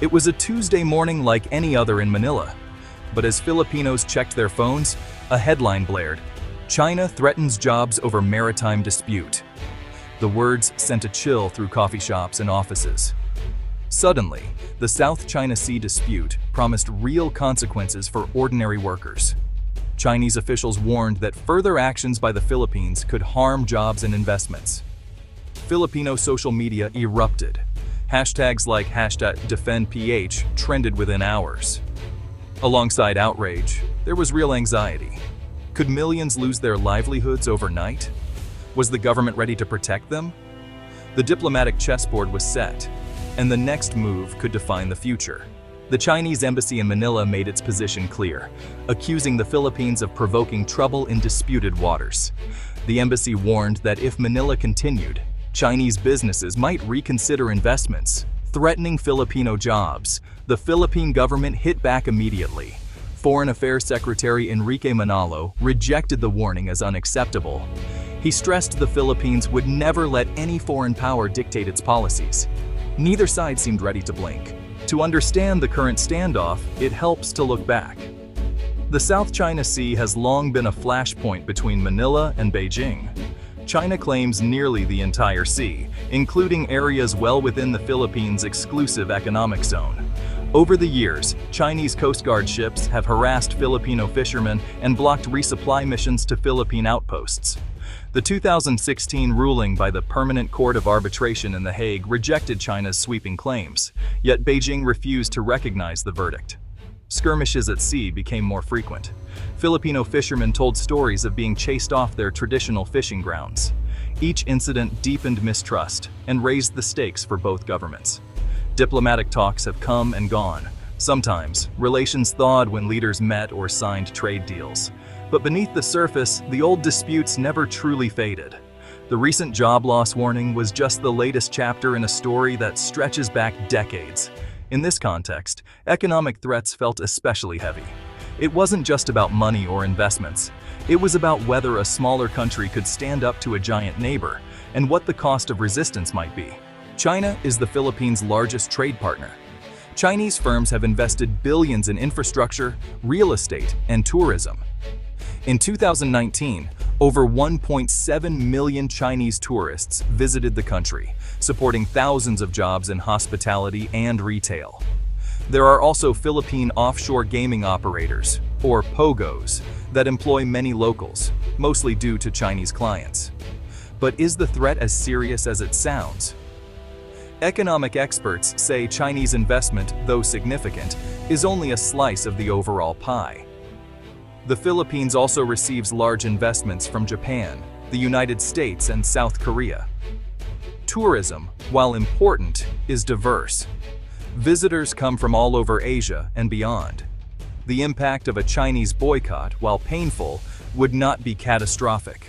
It was a Tuesday morning like any other in Manila. But as Filipinos checked their phones, a headline blared: China threatens jobs over maritime dispute. The words sent a chill through coffee shops and offices. Suddenly, the South China Sea dispute promised real consequences for ordinary workers. Chinese officials warned that further actions by the Philippines could harm jobs and investments. Filipino social media erupted. Hashtags like #DefendPH trended within hours. Alongside outrage, there was real anxiety. Could millions lose their livelihoods overnight? Was the government ready to protect them? The diplomatic chessboard was set, and the next move could define the future. The Chinese embassy in Manila made its position clear, accusing the Philippines of provoking trouble in disputed waters. The embassy warned that if Manila continued, Chinese businesses might reconsider investments, threatening Filipino jobs. The Philippine government hit back immediately. Foreign Affairs Secretary Enrique Manalo rejected the warning as unacceptable. He stressed the Philippines would never let any foreign power dictate its policies. Neither side seemed ready to blink. To understand the current standoff, it helps to look back. The South China Sea has long been a flashpoint between Manila and Beijing. China claims nearly the entire sea, including areas well within the Philippines' exclusive economic zone. Over the years, Chinese Coast Guard ships have harassed Filipino fishermen and blocked resupply missions to Philippine outposts. The 2016 ruling by the Permanent Court of Arbitration in The Hague rejected China's sweeping claims, yet Beijing refused to recognize the verdict. Skirmishes at sea became more frequent. Filipino fishermen told stories of being chased off their traditional fishing grounds. Each incident deepened mistrust and raised the stakes for both governments. Diplomatic talks have come and gone. Sometimes, relations thawed when leaders met or signed trade deals. But beneath the surface, the old disputes never truly faded. The recent job loss warning was just the latest chapter in a story that stretches back decades. In this context, economic threats felt especially heavy. It wasn't just about money or investments. It was about whether a smaller country could stand up to a giant neighbor and what the cost of resistance might be. China is the Philippines' largest trade partner. Chinese firms have invested billions in infrastructure, real estate, and tourism. In 2019, over 1.7 million Chinese tourists visited the country, supporting thousands of jobs in hospitality and retail. There are also Philippine offshore gaming operators, or POGOs, that employ many locals, mostly due to Chinese clients. But is the threat as serious as it sounds? Economic experts say Chinese investment, though significant, is only a slice of the overall pie. The Philippines also receives large investments from Japan, the United States, and South Korea. Tourism, while important, is diverse. Visitors come from all over Asia and beyond. The impact of a Chinese boycott, while painful, would not be catastrophic.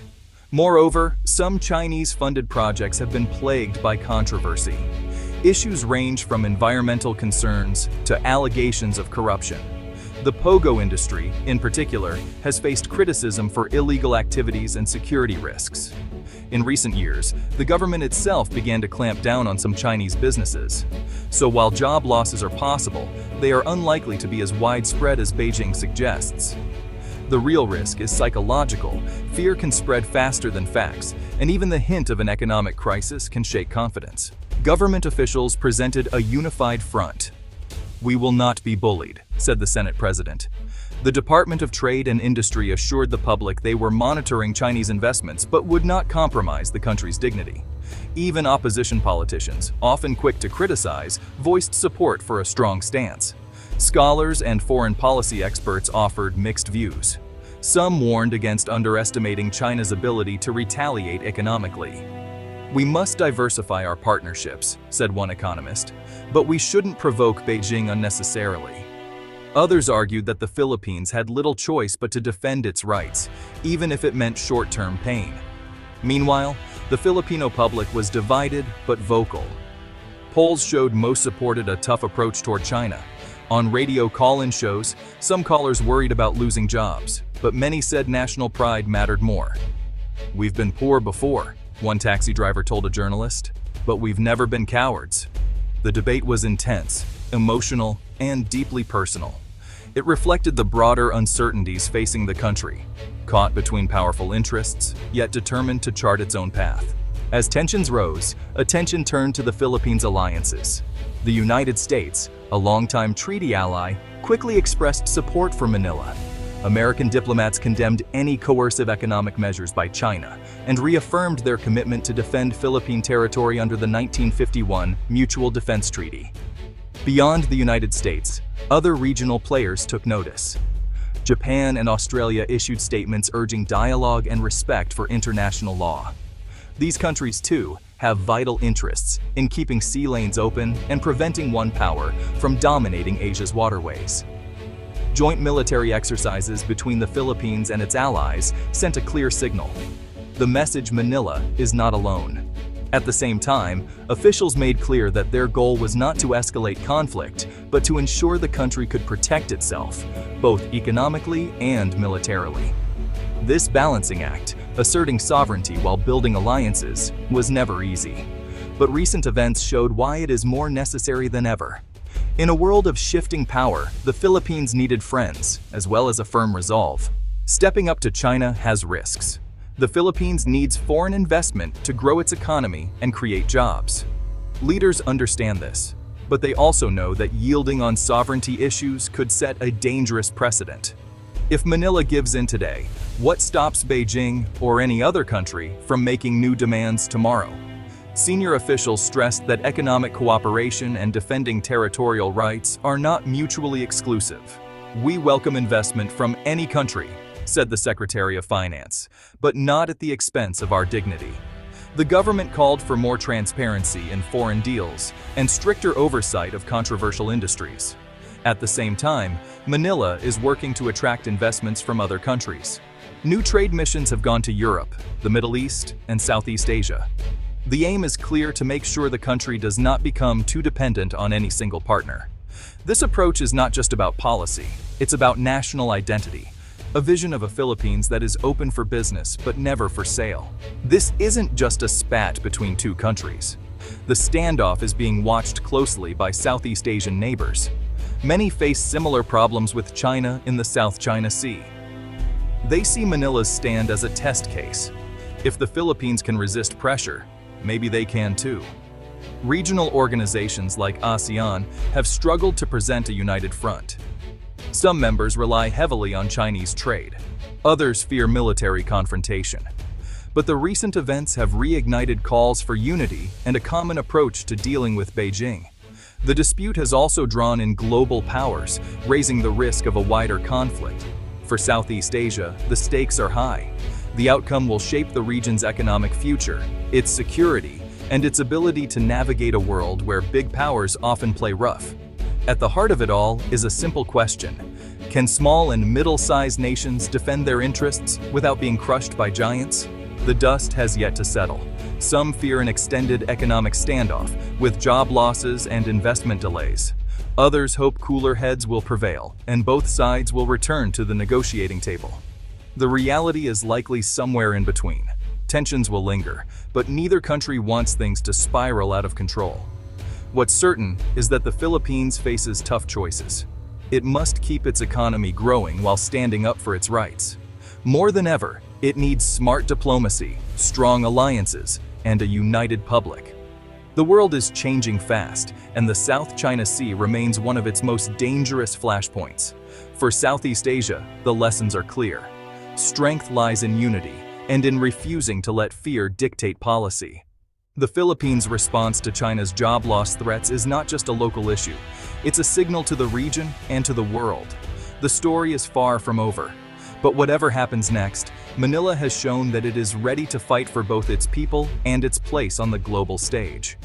Moreover, some Chinese-funded projects have been plagued by controversy. Issues range from environmental concerns to allegations of corruption. The POGO industry, in particular, has faced criticism for illegal activities and security risks. In recent years, the government itself began to clamp down on some Chinese businesses. So while job losses are possible, they are unlikely to be as widespread as Beijing suggests. The real risk is psychological. Fear can spread faster than facts, and even the hint of an economic crisis can shake confidence. Government officials presented a unified front. "We will not be bullied," said the Senate president. The Department of Trade and Industry assured the public they were monitoring Chinese investments but would not compromise the country's dignity. Even opposition politicians, often quick to criticize, voiced support for a strong stance. Scholars and foreign policy experts offered mixed views. Some warned against underestimating China's ability to retaliate economically. "We must diversify our partnerships," said one economist, "but we shouldn't provoke Beijing unnecessarily." Others argued that the Philippines had little choice but to defend its rights, even if it meant short-term pain. Meanwhile, the Filipino public was divided but vocal. Polls showed most supported a tough approach toward China. On radio call-in shows, some callers worried about losing jobs, but many said national pride mattered more. "We've been poor before," one taxi driver told a journalist, "but we've never been cowards." The debate was intense, emotional, and deeply personal. It reflected the broader uncertainties facing the country, caught between powerful interests, yet determined to chart its own path. As tensions rose, attention turned to the Philippines' alliances. The United States, a longtime treaty ally, quickly expressed support for Manila. American diplomats condemned any coercive economic measures by China and reaffirmed their commitment to defend Philippine territory under the 1951 Mutual Defense Treaty. Beyond the United States, other regional players took notice. Japan and Australia issued statements urging dialogue and respect for international law. These countries, too, have vital interests in keeping sea lanes open and preventing one power from dominating Asia's waterways. Joint military exercises between the Philippines and its allies sent a clear signal. The message: Manila is not alone. At the same time, officials made clear that their goal was not to escalate conflict, but to ensure the country could protect itself, both economically and militarily. This balancing act, asserting sovereignty while building alliances, was never easy. But recent events showed why it is more necessary than ever. In a world of shifting power, the Philippines needed friends, as well as a firm resolve. Stepping up to China has risks. The Philippines needs foreign investment to grow its economy and create jobs. Leaders understand this, but they also know that yielding on sovereignty issues could set a dangerous precedent. If Manila gives in today, what stops Beijing or any other country from making new demands tomorrow? Senior officials stressed that economic cooperation and defending territorial rights are not mutually exclusive. "We welcome investment from any country," said the Secretary of Finance, "but not at the expense of our dignity." The government called for more transparency in foreign deals and stricter oversight of controversial industries. At the same time, Manila is working to attract investments from other countries. New trade missions have gone to Europe, the Middle East, and Southeast Asia. The aim is clear: to make sure the country does not become too dependent on any single partner. This approach is not just about policy, it's about national identity. A vision of a Philippines that is open for business but never for sale. This isn't just a spat between two countries. The standoff is being watched closely by Southeast Asian neighbors. Many face similar problems with China in the South China Sea. They see Manila's stand as a test case. If the Philippines can resist pressure, maybe they can too. Regional organizations like ASEAN have struggled to present a united front. Some members rely heavily on Chinese trade. Others fear military confrontation. But the recent events have reignited calls for unity and a common approach to dealing with Beijing. The dispute has also drawn in global powers, raising the risk of a wider conflict. For Southeast Asia, the stakes are high. The outcome will shape the region's economic future, its security, and its ability to navigate a world where big powers often play rough. At the heart of it all is a simple question: can small and middle-sized nations defend their interests without being crushed by giants? The dust has yet to settle. Some fear an extended economic standoff, with job losses and investment delays. Others hope cooler heads will prevail, and both sides will return to the negotiating table. The reality is likely somewhere in between. Tensions will linger, but neither country wants things to spiral out of control. What's certain is that the Philippines faces tough choices. It must keep its economy growing while standing up for its rights. More than ever, it needs smart diplomacy, strong alliances, and a united public. The world is changing fast, and the South China Sea remains one of its most dangerous flashpoints. For Southeast Asia, the lessons are clear. Strength lies in unity, and in refusing to let fear dictate policy. The Philippines' response to China's job loss threats is not just a local issue. It's a signal to the region and to the world. The story is far from over. But whatever happens next, Manila has shown that it is ready to fight for both its people and its place on the global stage.